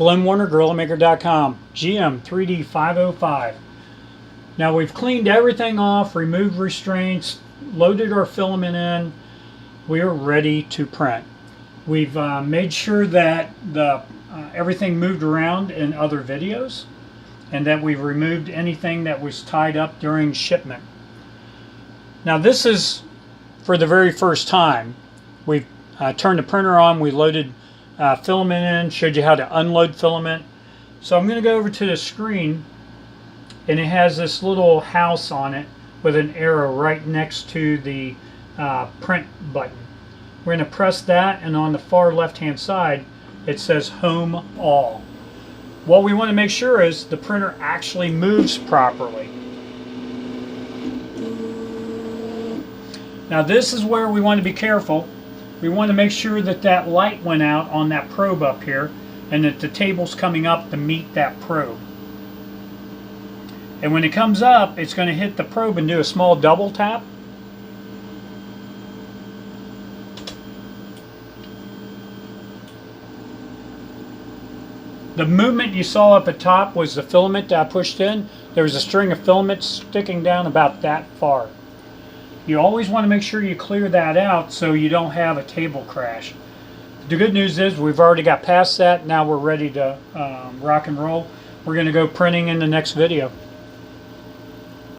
Glenn Warner, GorillaMaker.com, GM3D505. Now we've cleaned everything off, removed restraints, loaded our filament in. We are ready to print. We've made sure that everything moved around in other videos, and that we've removed anything that was tied up during shipment. Now this is for the very first time. We've turned the printer on, we loaded filament in, showed you how to unload filament. So I'm going to go over to the screen, and it has this little house on it with an arrow right next to the print button. We're going to press that, and on the far left hand side it says Home All. What we want to make sure is the printer actually moves properly. Now this is where we want to be careful. We want to make sure that that light went out on that probe up here, and that the table's coming up to meet that probe. And when it comes up, it's going to hit the probe and do a small double tap. The movement you saw up at top was the filament that I pushed in. There was a string of filament sticking down about that far. You always want to make sure you clear that out so you don't have a table crash. The good news is we've already got past that. Now we're ready to rock and roll. We're going to go printing in the next video.